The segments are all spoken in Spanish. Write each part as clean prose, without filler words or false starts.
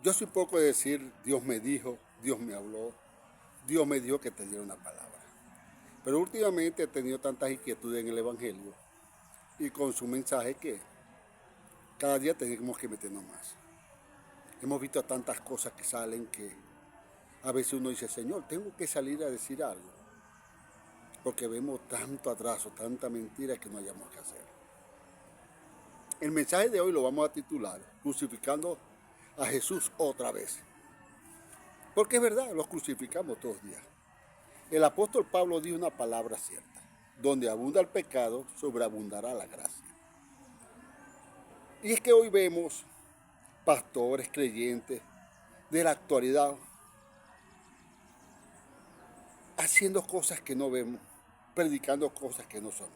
Yo soy poco de decir, Dios me dijo, Dios me habló, Dios me dijo que te diera una palabra. Pero últimamente he tenido tantas inquietudes en el Evangelio y con su mensaje que cada día tenemos que meternos más. Hemos visto tantas cosas que salen que a veces uno dice, Señor, tengo que salir a decir algo, porque vemos tanto atraso, tanta mentira que no hayamos que hacer. El mensaje de hoy lo vamos a titular, Crucificando a Jesús otra vez. Porque es verdad, los crucificamos todos los días. El apóstol Pablo dijo una palabra cierta, donde abunda el pecado, sobreabundará la gracia. Y es que hoy vemos pastores, creyentes de la actualidad haciendo cosas que no vemos, predicando cosas que no son.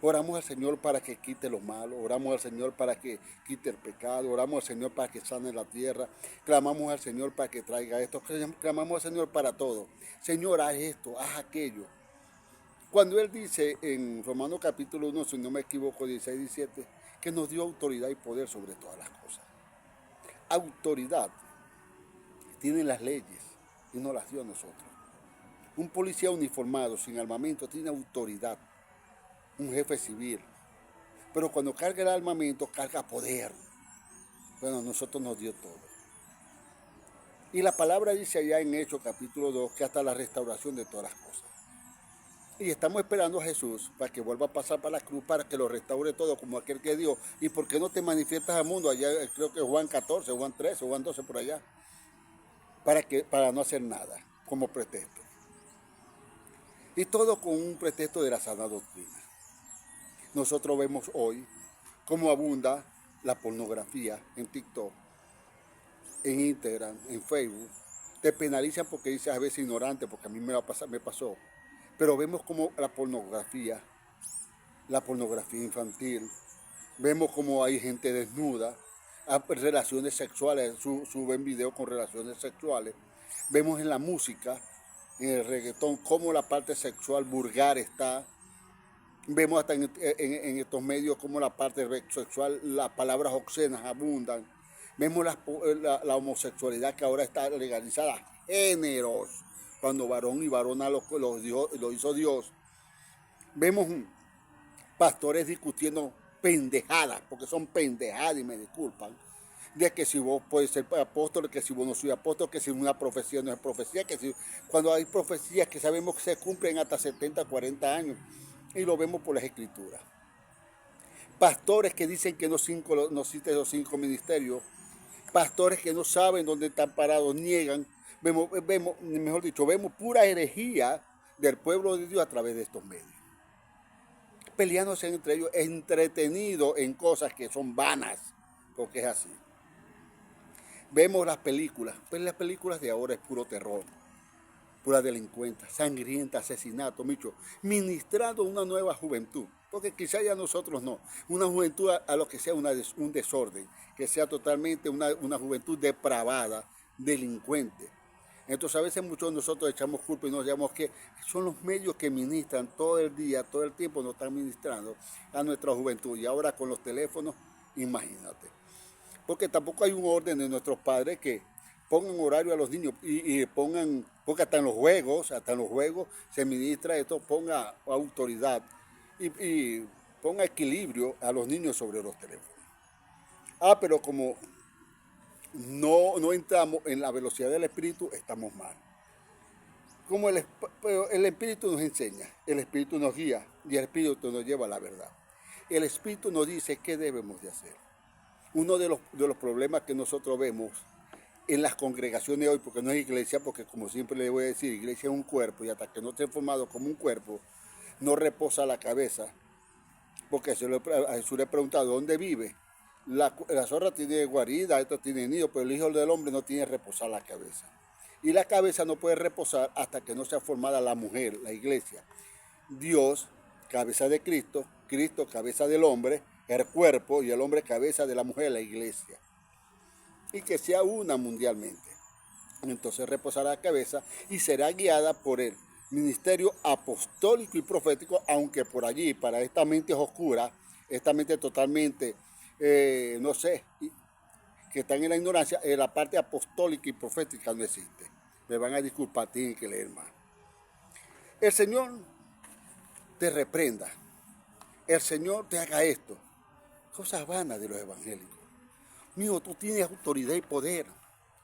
Oramos al Señor para que quite lo malo, oramos al Señor para que quite el pecado, oramos al Señor para que sane la tierra, clamamos al Señor para que traiga esto, clamamos al Señor para todo. Señor, haz esto, haz aquello. Cuando Él dice en Romanos capítulo 1, si no me equivoco, 16, 17, que nos dio autoridad y poder sobre todas las cosas. Autoridad tienen las leyes y no las dio a nosotros. Un policía uniformado, sin armamento, tiene autoridad. Un jefe civil. Pero cuando carga el armamento, carga poder. Bueno, a nosotros nos dio todo. Y la palabra dice allá en Hechos capítulo 2 que hasta la restauración de todas las cosas. Y estamos esperando a Jesús para que vuelva a pasar para la cruz, para que lo restaure todo como aquel que dio. ¿Y por qué no te manifiestas al mundo? Allá creo que Juan 14, Juan 13, Juan 12 por allá. Para no hacer nada, como pretexto. Y todo con un pretexto de la sana doctrina. Nosotros vemos hoy cómo abunda la pornografía en TikTok, en Instagram, en Facebook. Te penalizan porque dices a veces ignorante, porque a mí me pasó. Pero vemos como la pornografía infantil, vemos como hay gente desnuda, relaciones sexuales, suben videos con relaciones sexuales. Vemos en la música, en el reggaetón, cómo la parte sexual vulgar está. Vemos hasta en estos medios como la parte sexual, las palabras obscenas abundan. Vemos la homosexualidad que ahora está legalizada. Géneros, cuando varón y varona lo hizo Dios. Vemos pastores discutiendo pendejadas, porque son pendejadas y me disculpan, de que si vos puedes ser apóstol, que si vos no sois apóstol, que si una profecía no es profecía, que si cuando hay profecías que sabemos que se cumplen hasta 70, 40 años, y lo vemos por las escrituras. Pastores que dicen que no existen los 5 ministerios, pastores que no saben dónde están parados, niegan, vemos pura herejía del pueblo de Dios a través de estos medios. Peleándose entre ellos, entretenidos en cosas que son vanas, porque es así. Vemos las películas, pero las películas de ahora es puro terror, pura delincuencia, sangrienta, asesinato, ministrando una nueva juventud, porque quizá ya nosotros no, una juventud a lo que sea un desorden, que sea totalmente una juventud depravada, delincuente. Entonces a veces muchos de nosotros echamos culpa y nos llamamos que son los medios que ministran todo el día, todo el tiempo nos están ministrando a nuestra juventud. Y ahora con los teléfonos, imagínate. Porque tampoco hay un orden de nuestros padres que pongan horario a los niños y pongan, porque hasta en los juegos se ministra esto, ponga autoridad y ponga equilibrio a los niños sobre los teléfonos. Pero como no entramos en la velocidad del espíritu, estamos mal. Como el espíritu nos enseña, el espíritu nos guía y el espíritu nos lleva a la verdad. El espíritu nos dice qué debemos de hacer. Uno de los problemas que nosotros vemos en las congregaciones hoy, porque no es iglesia, porque como siempre le voy a decir, iglesia es un cuerpo y hasta que no esté formado como un cuerpo, no reposa la cabeza. Porque a Jesús le preguntado, ¿dónde vive? La zorra tiene guarida, esto tiene nido, pero el Hijo del Hombre no tiene reposar la cabeza. Y la cabeza no puede reposar hasta que no sea formada la mujer, la iglesia. Dios, cabeza de Cristo, Cristo, cabeza del hombre, el cuerpo, y el hombre, cabeza de la mujer, la iglesia. Y que sea una mundialmente. Entonces reposará la cabeza y será guiada por el ministerio apostólico y profético, aunque por allí, para esta mente oscura, esta mente totalmente, no sé, que están en la ignorancia, la parte apostólica y profética no existe. Me van a disculpar, tienen que leer más. El Señor te reprenda. El Señor te haga esto. Cosas vanas de los evangélicos. Mijo, tú tienes autoridad y poder.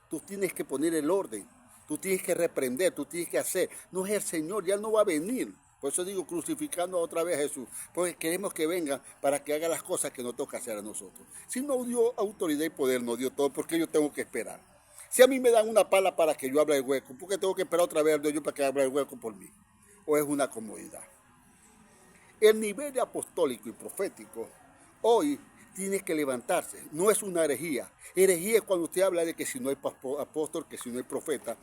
Tú tienes que poner el orden. Tú tienes que reprender, tú tienes que hacer. No es el Señor, ya no va a venir. Por eso digo, crucificando otra vez a Jesús. Porque queremos que venga para que haga las cosas que nos toca hacer a nosotros. Si no dio autoridad y poder, no dio todo, ¿por qué yo tengo que esperar? Si a mí me dan una pala para que yo abra el hueco, ¿por qué tengo que esperar otra vez al Dios para que abra el hueco por mí? ¿O es una comodidad? El nivel de apostólico y profético hoy tiene que levantarse. No es una herejía. Herejía es cuando usted habla de que si no hay apóstol, que si no hay profeta.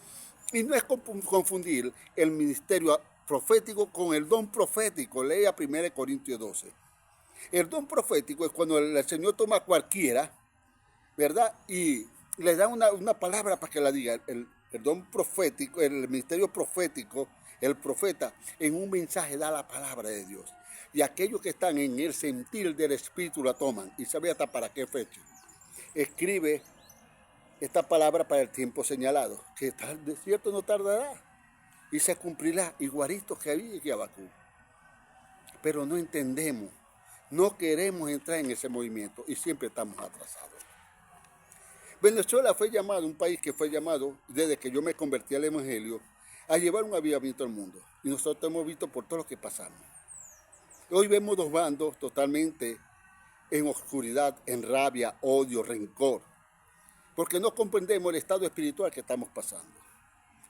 Y no es confundir el ministerio profético con el don profético. Lea 1 Corintios 12. El don profético es cuando el Señor toma a cualquiera, ¿verdad? Y le da una palabra para que la diga. El don profético, el ministerio profético, el profeta, en un mensaje da la palabra de Dios. Y aquellos que están en el sentir del Espíritu la toman. Y sabe hasta para qué fecha. Escribe esta palabra para el tiempo señalado, que de cierto no tardará. Y se cumplirá igualito que había que Habacuc. Pero no entendemos. No queremos entrar en ese movimiento y siempre estamos atrasados. Venezuela fue llamado, un país que fue llamado, desde que yo me convertí al Evangelio, a llevar un avivamiento al mundo. Y nosotros hemos visto por todo lo que pasamos. Hoy vemos dos bandos totalmente en oscuridad, en rabia, odio, rencor. Porque no comprendemos el estado espiritual que estamos pasando.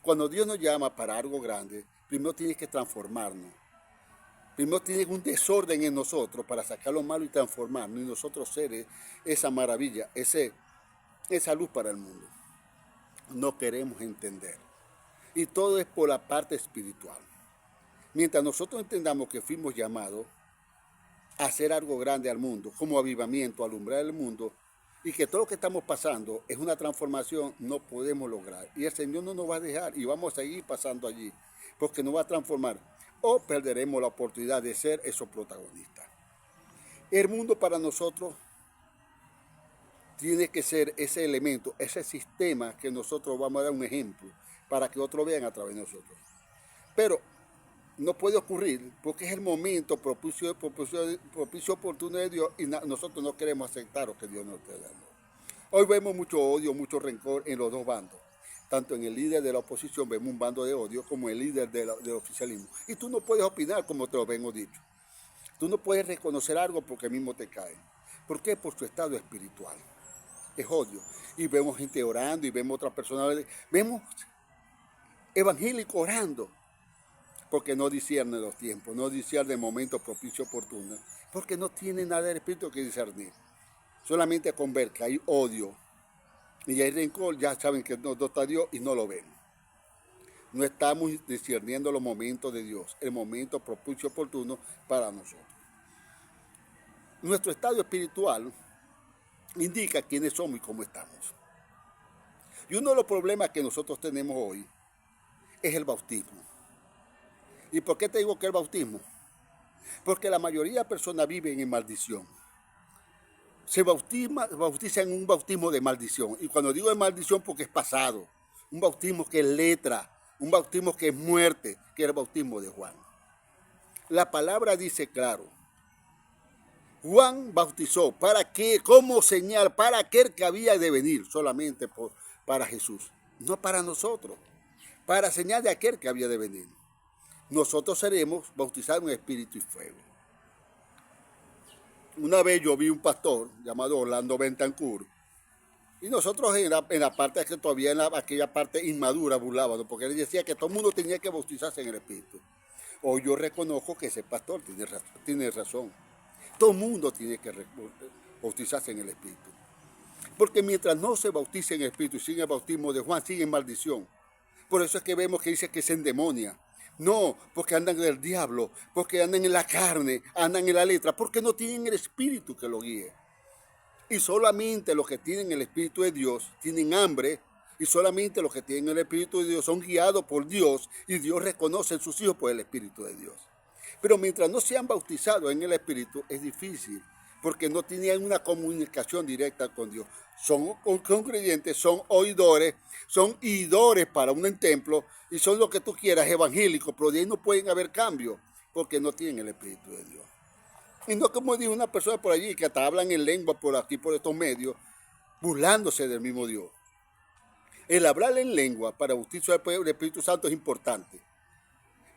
Cuando Dios nos llama para algo grande, primero tiene que transformarnos. Primero tiene un desorden en nosotros para sacar lo malo y transformarnos. Y nosotros ser esa maravilla, esa luz para el mundo. No queremos entender. Y todo es por la parte espiritual. Mientras nosotros entendamos que fuimos llamados a hacer algo grande al mundo, como avivamiento, alumbrar el mundo, y que todo lo que estamos pasando es una transformación, no podemos lograr. Y el Señor no nos va a dejar y vamos a seguir pasando allí, porque nos va a transformar. O perderemos la oportunidad de ser esos protagonistas. El mundo para nosotros tiene que ser ese elemento, ese sistema que nosotros vamos a dar un ejemplo para que otros vean a través de nosotros. Pero no puede ocurrir porque es el momento propicio oportuno de Dios y nosotros no queremos aceptar lo que Dios nos está dando. Hoy vemos mucho odio, mucho rencor en los dos bandos. Tanto en el líder de la oposición vemos un bando de odio como el líder del oficialismo. Y tú no puedes opinar como te lo vengo dicho. Tú no puedes reconocer algo porque mismo te cae. ¿Por qué? Por su estado espiritual. Es odio. Y vemos gente orando y vemos otras personas. Vemos evangélicos orando. Porque no discierne los tiempos, no discierne el momento propicio oportuno. Porque no tiene nada del espíritu que discernir. Solamente con ver que hay odio y hay rencor, ya saben que no está Dios y no lo ven. No estamos discerniendo los momentos de Dios, el momento propicio oportuno para nosotros. Nuestro estado espiritual indica quiénes somos y cómo estamos. Y uno de los problemas que nosotros tenemos hoy es el bautismo. ¿Y por qué te digo que el bautismo? Porque la mayoría de personas viven en maldición. Se bautizan en un bautismo de maldición. Y cuando digo de maldición porque es pasado. Un bautismo que es letra, un bautismo que es muerte, que es el bautismo de Juan. La palabra dice claro. Juan bautizó, ¿para qué? Como señal, para aquel que había de venir, solamente para Jesús. No para nosotros, para señal de aquel que había de venir. Nosotros seremos bautizados en espíritu y fuego. Una vez yo vi un pastor llamado Orlando Bentancur, y nosotros en la parte que todavía en aquella parte inmadura burlábamos, porque él decía que todo el mundo tenía que bautizarse en el espíritu. Hoy yo reconozco que ese pastor tiene razón. Todo el mundo tiene que bautizarse en el espíritu. Porque mientras no se bautice en el espíritu y sigue el bautismo de Juan, sigue en maldición. Por eso es que vemos que dice que se endemonia. No, porque andan en el diablo, porque andan en la carne, andan en la letra, porque no tienen el espíritu que lo guíe. Y solamente los que tienen el espíritu de Dios tienen hambre, y solamente los que tienen el espíritu de Dios son guiados por Dios, y Dios reconoce en sus hijos por el espíritu de Dios. Pero mientras no sean bautizados en el espíritu, es difícil, porque no tenían una comunicación directa con Dios. Son creyentes, son oidores, son idores para un templo y son lo que tú quieras, evangélicos, pero de ahí no pueden haber cambio porque no tienen el Espíritu de Dios. Y no como dijo una persona por allí que hasta hablan en lengua por aquí, por estos medios, burlándose del mismo Dios. El hablar en lengua para bautizo del Espíritu Santo es importante,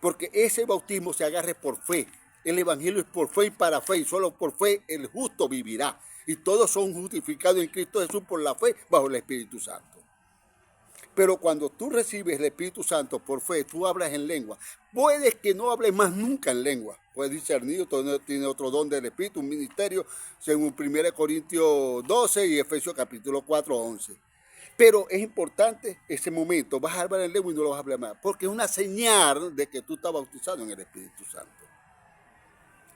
porque ese bautismo se agarre por fe. El evangelio es por fe y para fe, y solo por fe el justo vivirá. Y todos son justificados en Cristo Jesús por la fe bajo el Espíritu Santo. Pero cuando tú recibes el Espíritu Santo por fe, tú hablas en lengua. Puedes que no hables más nunca en lengua. Puedes discernir, tiene otro don del Espíritu, un ministerio, según 1 Corintios 12 y Efesios capítulo 4, 11. Pero es importante ese momento, vas a hablar en lengua y no lo vas a hablar más, porque es una señal de que tú estás bautizado en el Espíritu Santo.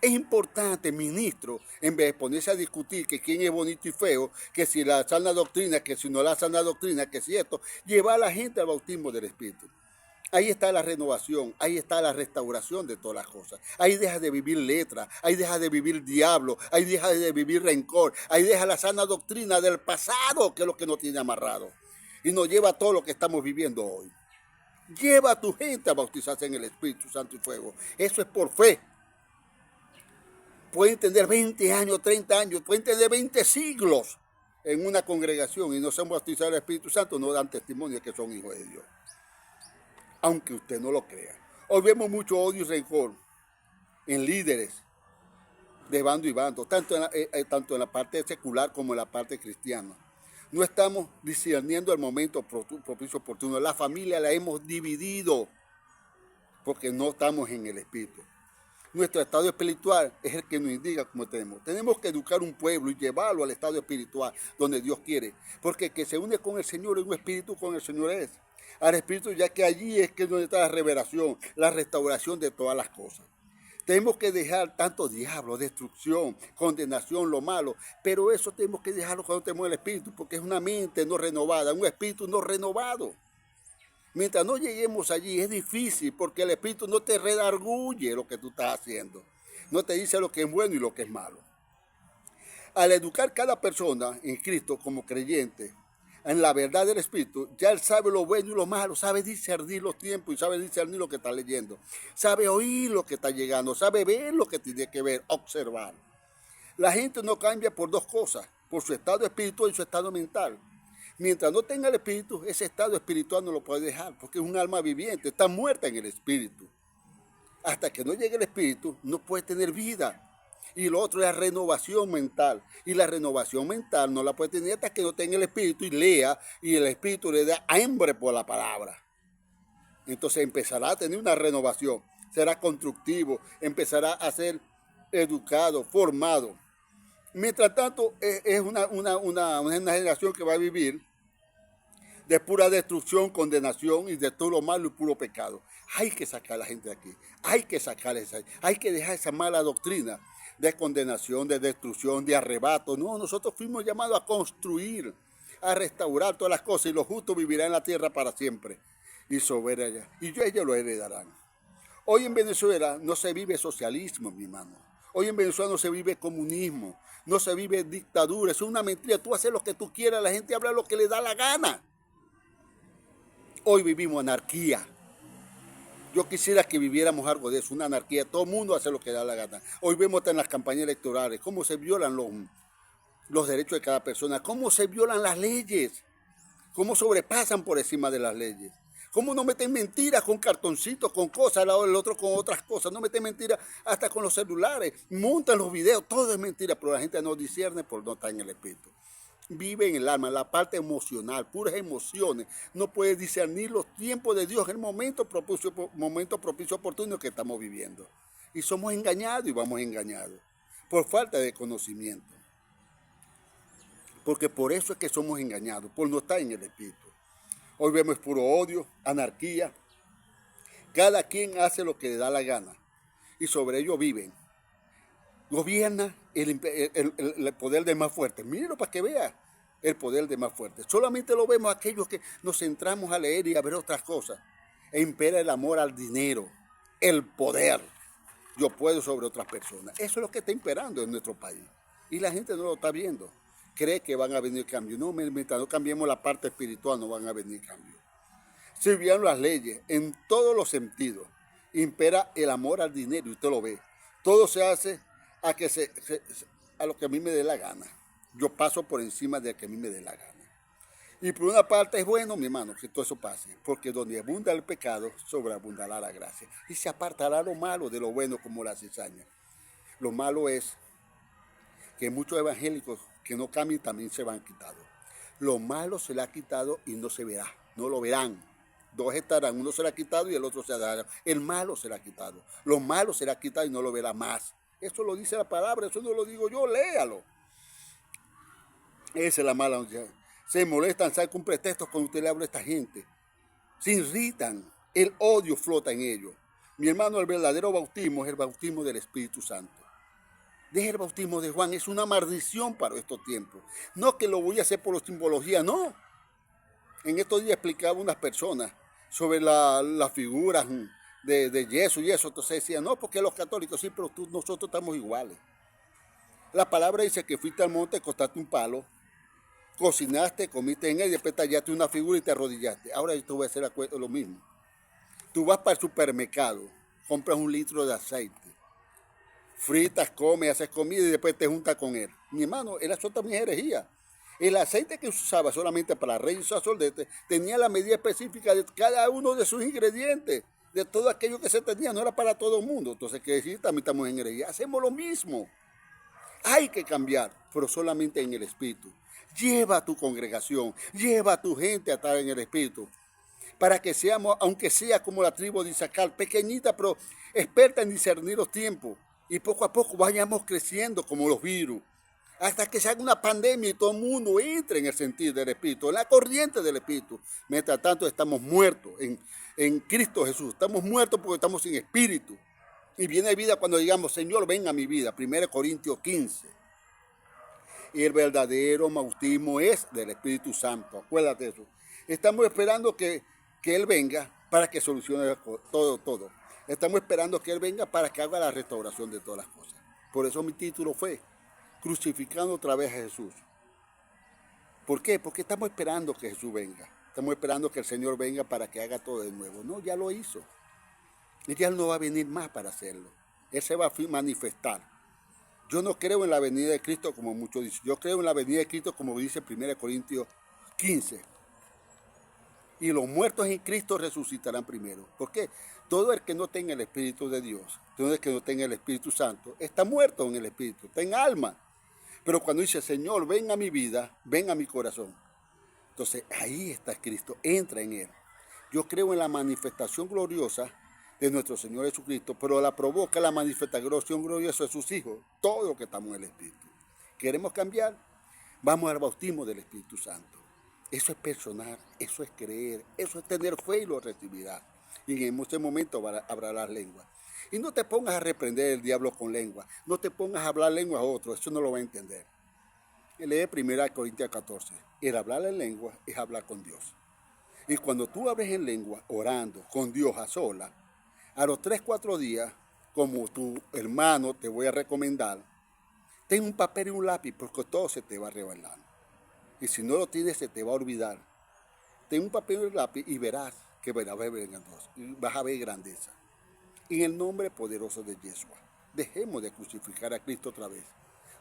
Es importante, ministro, en vez de ponerse a discutir que quién es bonito y feo, que si la sana doctrina, que si no la sana doctrina, que si esto, llevar a la gente al bautismo del Espíritu. Ahí está la renovación, ahí está la restauración de todas las cosas. Ahí deja de vivir letra, ahí deja de vivir diablo, ahí deja de vivir rencor, ahí deja la sana doctrina del pasado, que es lo que nos tiene amarrado. Y nos lleva a todo lo que estamos viviendo hoy. Lleva a tu gente a bautizarse en el Espíritu Santo y Fuego. Eso es por fe. Pueden tener 20 años, 30 años, pueden tener 20 siglos en una congregación y no se han bautizado en el Espíritu Santo, no dan testimonio de que son hijos de Dios. Aunque usted no lo crea. Hoy vemos mucho odio y rencor en líderes de bando y bando, tanto en la parte secular como en la parte cristiana. No estamos discerniendo el momento propicio oportuno. La familia la hemos dividido porque no estamos en el Espíritu. Nuestro estado espiritual es el que nos indica cómo tenemos. Tenemos que educar un pueblo y llevarlo al estado espiritual donde Dios quiere. Porque el que se une con el Señor es un espíritu con el Señor es. Al Espíritu, ya que allí es que donde está la revelación, la restauración de todas las cosas. Tenemos que dejar tanto diablo, destrucción, condenación, lo malo, pero eso tenemos que dejarlo cuando tenemos el Espíritu, porque es una mente no renovada, un espíritu no renovado. Mientras no lleguemos allí es difícil, porque el Espíritu no te redarguye lo que tú estás haciendo, no te dice lo que es bueno y lo que es malo. Al educar cada persona en Cristo como creyente, en la verdad del Espíritu, ya él sabe lo bueno y lo malo, sabe discernir los tiempos y sabe discernir lo que está leyendo, sabe oír lo que está llegando, sabe ver lo que tiene que ver, observar. La gente no cambia por dos cosas, por su estado espiritual y su estado mental. Mientras no tenga el Espíritu, ese estado espiritual no lo puede dejar, porque es un alma viviente, está muerta en el Espíritu. Hasta que no llegue el Espíritu, no puede tener vida. Y lo otro es la renovación mental. Y la renovación mental no la puede tener hasta que no tenga el Espíritu y lea, y el Espíritu le da hambre por la palabra. Entonces empezará a tener una renovación, será constructivo, empezará a ser educado, formado. Mientras tanto, es una generación que va a vivir de pura destrucción, condenación y de todo lo malo y puro pecado. Hay que sacar a la gente de aquí, hay que hay que dejar esa mala doctrina de condenación, de destrucción, de arrebato. No, nosotros fuimos llamados a construir, a restaurar todas las cosas y los justos vivirán en la tierra para siempre y sobre ella. Y ellos lo heredarán. Hoy en Venezuela no se vive socialismo, mi hermano. Hoy en Venezuela no se vive comunismo, no se vive dictadura, es una mentira. Tú haces lo que tú quieras, la gente habla lo que le da la gana. Hoy vivimos anarquía. Yo quisiera que viviéramos algo de eso, una anarquía. Todo el mundo hace lo que da la gana. Hoy vemos en las campañas electorales cómo se violan los derechos de cada persona, cómo se violan las leyes, cómo sobrepasan por encima de las leyes. Cómo no meten mentiras con cartoncitos, con cosas, el otro con otras cosas. No meten mentiras hasta con los celulares. Montan los videos, todo es mentira, pero la gente no discierne por no estar en el Espíritu. Vive en el alma, en la parte emocional, puras emociones. No puede discernir los tiempos de Dios, el momento propicio oportuno que estamos viviendo. Y somos engañados y vamos engañados por falta de conocimiento. Porque por eso es que somos engañados, por no estar en el Espíritu. Hoy vemos puro odio, anarquía. Cada quien hace lo que le da la gana y sobre ello viven. Gobierna el poder de más fuerte. Mírenlo para que vea el poder de más fuerte. Solamente lo vemos aquellos que nos centramos a leer y a ver otras cosas. E impera el amor al dinero, el poder. Yo puedo sobre otras personas. Eso es lo que está imperando en nuestro país. Y la gente no lo está viendo. Cree que van a venir cambios. No, mientras no cambiemos la parte espiritual, no van a venir cambios. Si vieron las leyes, en todos los sentidos, impera el amor al dinero, y usted lo ve. Todo se hace a, a lo que a mí me dé la gana. Yo paso por encima de que a mí me dé la gana. Y por una parte es bueno, mi hermano, que todo eso pase, porque donde abunda el pecado, sobreabundará la gracia. Y se apartará lo malo de lo bueno como la cizaña. Lo malo es que muchos evangélicos que no cambian también se van quitado. Lo malo se le ha quitado y no se verá, no lo verán. Dos estarán, uno será quitado y el otro se dará. El malo será quitado. Lo malo será quitado y no lo verá más. Eso lo dice la palabra, eso no lo digo yo, léalo. Esa es la mala noticia. Se molestan, sacan pretextos cuando usted le habla a esta gente. Se irritan, el odio flota en ellos. Mi hermano, el verdadero bautismo es el bautismo del Espíritu Santo. Deje el bautismo de Juan, es una maldición para estos tiempos. No que lo voy a hacer por simbología, no. En estos días explicaba unas personas sobre las figuras de yeso y eso. Entonces decían, no, porque los católicos, sí, pero nosotros estamos iguales. La palabra dice que fuiste al monte, cortaste un palo, cocinaste, comiste en él y después tallaste una figura y te arrodillaste. Ahora yo te voy a hacer lo mismo. Tú vas para el supermercado, compras un litro de aceite, fritas, comes, haces comida y después te juntas con él. Mi hermano, eso también es herejía. El aceite que se usaba solamente para reyes y sacerdotes tenía la medida específica de cada uno de sus ingredientes, de todo aquello que se tenía, no era para todo el mundo. Entonces, ¿qué decir? También estamos en herejía. Hacemos lo mismo. Hay que cambiar, pero solamente en el Espíritu. Lleva a tu congregación, lleva a tu gente a estar en el Espíritu, para que seamos, aunque sea como la tribu de Isaacar, pequeñita, pero experta en discernir los tiempos, y poco a poco vayamos creciendo como los virus, hasta que se haga una pandemia y todo el mundo entre en el sentido del Espíritu, en la corriente del Espíritu. Mientras tanto estamos muertos en Cristo Jesús, estamos muertos porque estamos sin Espíritu. Y viene vida cuando digamos, Señor, ven a mi vida. 1 Corintios 15. Y el verdadero bautismo es del Espíritu Santo. Acuérdate de eso. Estamos esperando que Él venga para que solucione todo. Estamos esperando que Él venga para que haga la restauración de todas las cosas. Por eso mi título fue Crucificando otra vez a Jesús. ¿Por qué? Porque estamos esperando que Jesús venga. Estamos esperando que el Señor venga para que haga todo de nuevo. No, ya lo hizo. Y ya no va a venir más para hacerlo. Él se va a manifestar. Yo no creo en la venida de Cristo como muchos dicen. Yo creo en la venida de Cristo como dice 1 Corintios 15. Y los muertos en Cristo resucitarán primero. ¿Por qué? Todo el que no tenga el Espíritu de Dios, todo el que no tenga el Espíritu Santo, está muerto en el Espíritu, está en alma. Pero cuando dice, Señor, ven a mi vida, ven a mi corazón. Entonces ahí está Cristo, entra en Él. Yo creo en la manifestación gloriosa de nuestro Señor Jesucristo, pero la provoca la manifestación gloriosa de sus hijos, todos los que estamos en el Espíritu. ¿Queremos cambiar? Vamos al bautismo del Espíritu Santo. Eso es personal, eso es creer, eso es tener fe y lo recibirá. Y en ese momento habrá las lenguas. Y no te pongas a reprender el diablo con lengua, no te pongas a hablar lengua a otro, eso no lo va a entender. Lee 1 Corintios 14, el hablar en lengua es hablar con Dios. Y cuando tú hables en lengua, orando con Dios a sola, a los 3-4 días, como tu hermano te voy a recomendar, ten un papel y un lápiz porque todo se te va a revelar. Y si no lo tienes, se te va a olvidar. Ten un papel y un lápiz y verás que vas a ver grandeza. En el nombre poderoso de Yeshua, dejemos de crucificar a Cristo otra vez.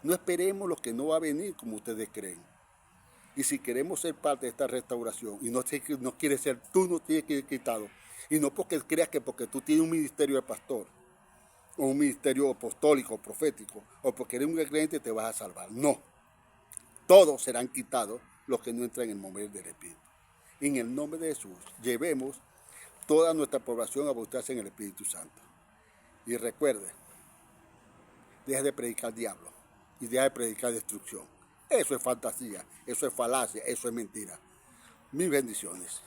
No esperemos lo que no va a venir como ustedes creen. Y si queremos ser parte de esta restauración y no quieres ser, tú no tienes que ir quitado. Y no porque creas que porque tú tienes un ministerio de pastor, o un ministerio apostólico, profético, o porque eres un creyente te vas a salvar. No. Todos serán quitados los que no entran en el mover del Espíritu. En el nombre de Jesús, llevemos toda nuestra población a bautizarse en el Espíritu Santo. Y recuerde, deja de predicar diablo y deja de predicar destrucción. Eso es fantasía, eso es falacia, eso es mentira. Mis bendiciones.